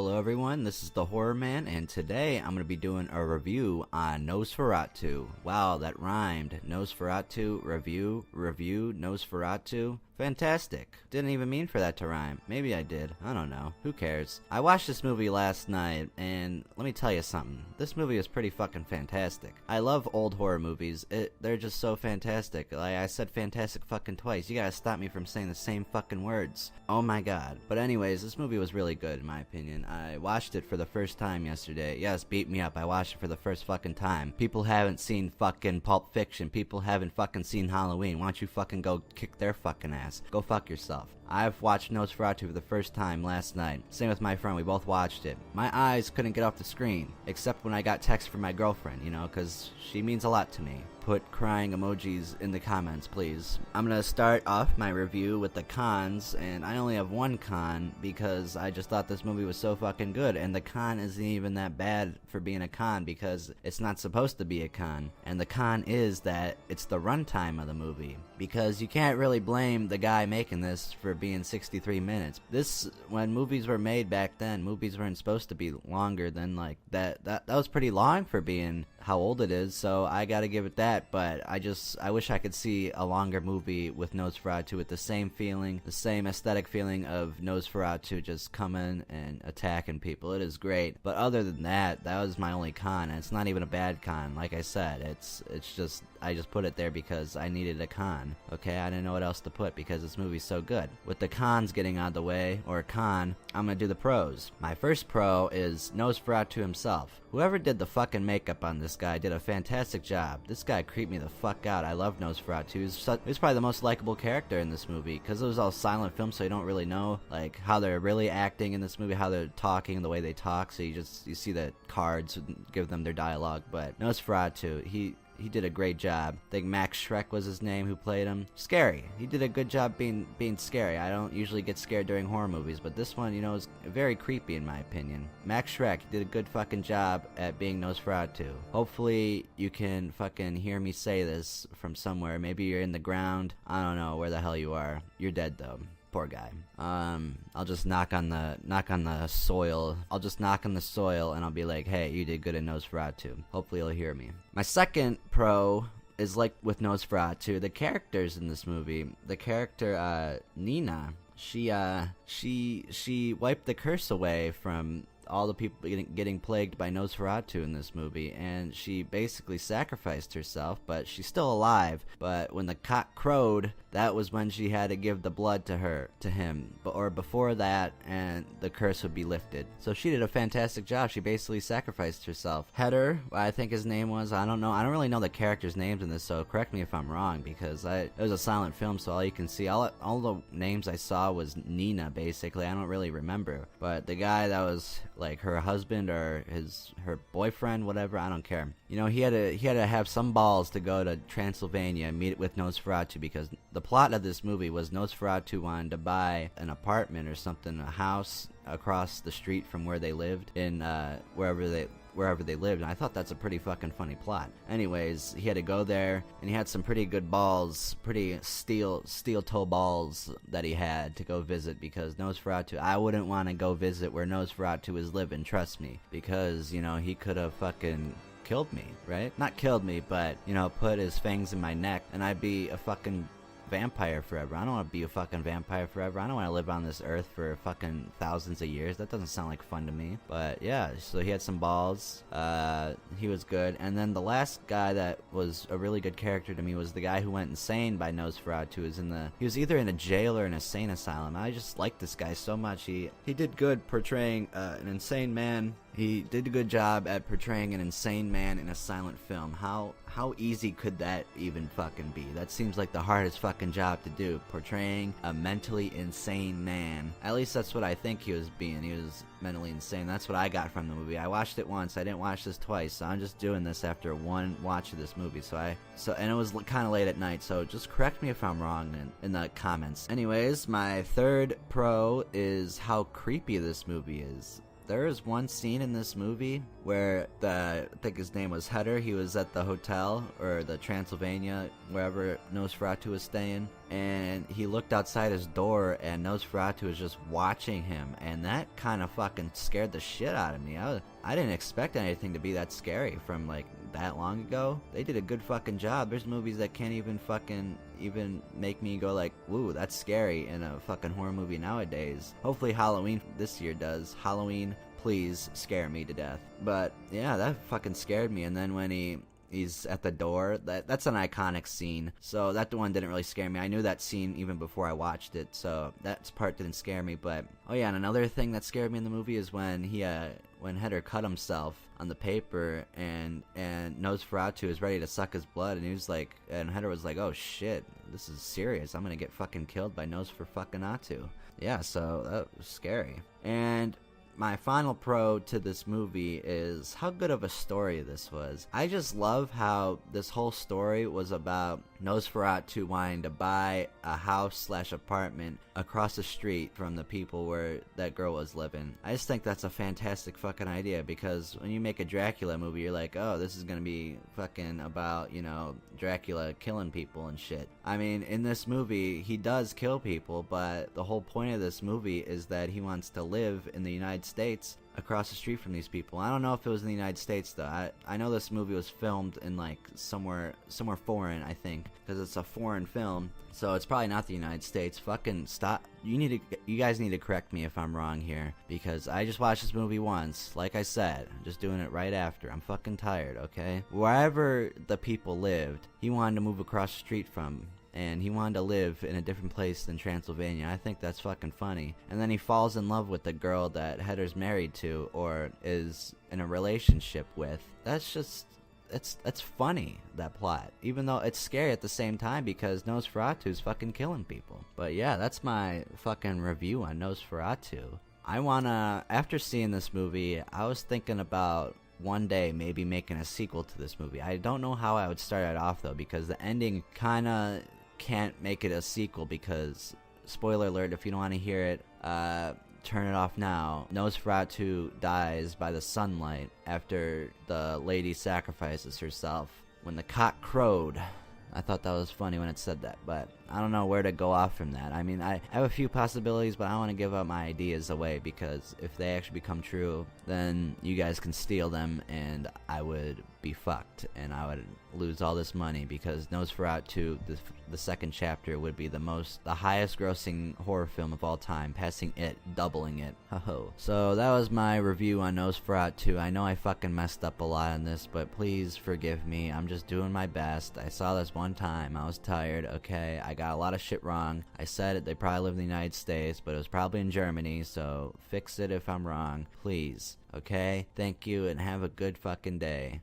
Hello everyone, this is the Horror Man, and today I'm going to be doing a review on Nosferatu. Wow, that rhymed. Nosferatu, review, Nosferatu. Fantastic. Didn't even mean for that to rhyme. Maybe I did. I don't know. Who cares? I watched this movie last night, and let me tell you something. This movie is pretty fucking fantastic. I love old horror movies. They're just so fantastic. Like, I said fantastic fucking twice. You gotta stop me from saying the same fucking words. Oh my god. But anyways, this movie was really good in my opinion. I watched it for the first time yesterday. Yes, beat me up. I watched it for the first fucking time. People haven't seen fucking Pulp Fiction. People haven't fucking seen Halloween. Why don't you fucking go kick their fucking ass? Go fuck yourself. I've watched Nosferatu for the first time last night. Same with my friend, we both watched it. My eyes couldn't get off the screen, except when I got text from my girlfriend, you know, because she means a lot to me. Put crying emojis in the comments, please. I'm gonna start off my review with the cons, and I only have one con because I just thought this movie was so fucking good, and the con isn't even that bad for being a con because it's not supposed to be a con. And the con is that it's the runtime of the movie, because you can't really blame the guy making this for being 63 minutes. When movies were made back then, movies weren't supposed to be longer than like that. That was pretty long for being how old it is, so I gotta give it that. But I wish I could see a longer movie with Nosferatu with the same feeling, the same aesthetic feeling of Nosferatu just coming and attacking people. It is great, but other than that, that was my only con, and it's not even a bad con. Like I said, it's just, I just put it there because I needed a con. Okay, I didn't know what else to put because this movie's so good. With the cons getting out of the way, or con, I'm gonna do the pros. My first pro is Nosferatu himself. Whoever did the fucking makeup on this guy did a fantastic job. This guy creeped me the fuck out. I love Nosferatu. He's probably the most likable character in this movie because it was all silent film, so you don't really know like how they're really acting in this movie, how they're talking, the way they talk. So you see the cards give them their dialogue. But Nosferatu, he did a great job. I think Max Schreck was his name who played him. Scary. He did a good job being scary. I don't usually get scared during horror movies, but this one, you know, is very creepy in my opinion. Max Schreck did a good fucking job at being Nosferatu. Hopefully you can fucking hear me say this from somewhere. Maybe you're in the ground. I don't know where the hell you are. You're dead though. Poor guy. I'll just knock on the soil. I'll just knock on the soil and I'll be like, hey, you did good in Nosferatu. Hopefully you'll hear me. My second pro is like with Nosferatu, the characters in this movie. The character, Nina, she wiped the curse away from all the people getting plagued by Nosferatu in this movie, and she basically sacrificed herself, but she's still alive. But when the cock crowed, that was when she had to give the blood to him, or before that, and the curse would be lifted. So she did a fantastic job. She basically sacrificed herself. Heder, I think his name was, I don't know, I don't really know the characters' names in this, so correct me if I'm wrong, because it was a silent film, so all you can see, all the names I saw was Nina, basically. I don't really remember, but the guy that was like her husband or her boyfriend, whatever, I don't care. You know, he had to have some balls to go to Transylvania and meet with Nosferatu, because the plot of this movie was Nosferatu wanted to buy an apartment or something, a house across the street from where they lived in wherever they lived, and I thought that's a pretty fucking funny plot. Anyways, he had to go there, and he had some pretty good balls, pretty steel toe balls that he had to go visit, because Nosferatu, I wouldn't want to go visit where Nosferatu is living, trust me, because, you know, he could have fucking killed me, right? Not killed me, but, you know, put his fangs in my neck, and I'd be a fucking vampire forever. I don't want to be a fucking vampire forever. I don't want to live on this earth for fucking thousands of years. That doesn't sound like fun to me. But yeah, so he had some balls. He was good. And then the last guy that was a really good character to me was the guy who went insane by Nosferatu. He was either in a jail or an insane asylum. I just liked this guy so much. He did good portraying an insane man. He did a good job at portraying an insane man in a silent film. How easy could that even fucking be? That seems like the hardest fucking job to do, portraying a mentally insane man. At least that's what I think he was being. He was mentally insane. That's what I got from the movie. I watched it once. I didn't watch this twice, so I'm just doing this after one watch of this movie. And it was kind of late at night, so just correct me if I'm wrong in the comments. Anyways, my third pro is how creepy this movie is. there is one scene in this movie where I think his name was Heder, he was at the hotel, or the Transylvania, wherever Nosferatu was staying, and he looked outside his door and Nosferatu was just watching him, and that kind of fucking scared the shit out of me. I didn't expect anything to be that scary from like that long ago. They did a good fucking job. There's movies that can't even make me go like, woo, that's scary in a fucking horror movie nowadays. Hopefully Halloween this year does. Halloween, please scare me to death. But yeah, that fucking scared me. And then when he's at the door, that's an iconic scene, so that one didn't really scare me. I knew that scene even before I watched it, so that part didn't scare me. But oh yeah, and another thing that scared me in the movie is when when Heder cut himself on the paper and Nosferatu is ready to suck his blood, and he was like, and Heder was like, oh shit, this is serious, I'm gonna get fucking killed by Nosferatu. Yeah, so that was scary. And my final pro to this movie is how good of a story this was. I just love how this whole story was about Nosferatu wanting to buy a house/apartment across the street from the people where that girl was living. I just think that's a fantastic fucking idea, because when you make a Dracula movie, you're like, oh, this is gonna be fucking about, you know, Dracula killing people and shit. I mean, in this movie, he does kill people, but the whole point of this movie is that he wants to live in the United States across the street from these people. I don't know if it was in the United States though. I know this movie was filmed in like somewhere foreign, I think, because it's a foreign film, so it's probably not the United States. Fucking stop. You guys need to correct me if I'm wrong here, because I just watched this movie once. Like I said, I'm just doing it right after. I'm fucking tired, okay? Wherever the people lived, he wanted to move across the street from, and he wanted to live in a different place than Transylvania. I think that's fucking funny. And then he falls in love with the girl that Heder's married to, or is in a relationship with. That's just, it's funny, that plot. Even though it's scary at the same time, because Nosferatu's fucking killing people. But yeah, that's my fucking review on Nosferatu. After seeing this movie, I was thinking about one day maybe making a sequel to this movie. I don't know how I would start it off though, because the ending kinda can't make it a sequel, because, spoiler alert, if you don't want to hear it, turn it off now. Nosferatu dies by the sunlight after the lady sacrifices herself. When the cock crowed, I thought that was funny when it said that, but I don't know where to go off from that. I mean, I have a few possibilities, but I don't want to give up my ideas away, because if they actually become true, then you guys can steal them, and I would be fucked, and I would lose all this money, because Nosferatu, the second chapter, would be the highest grossing horror film of all time, passing it, doubling it. Ho-ho. So that was my review on Nosferatu. I know I fucking messed up a lot on this, but please forgive me. I'm just doing my best. I saw this one time. I was tired, okay? I got a lot of shit wrong. I said it, they probably live in the United States, but it was probably in Germany, so fix it if I'm wrong, please. Okay? Thank you, and have a good fucking day.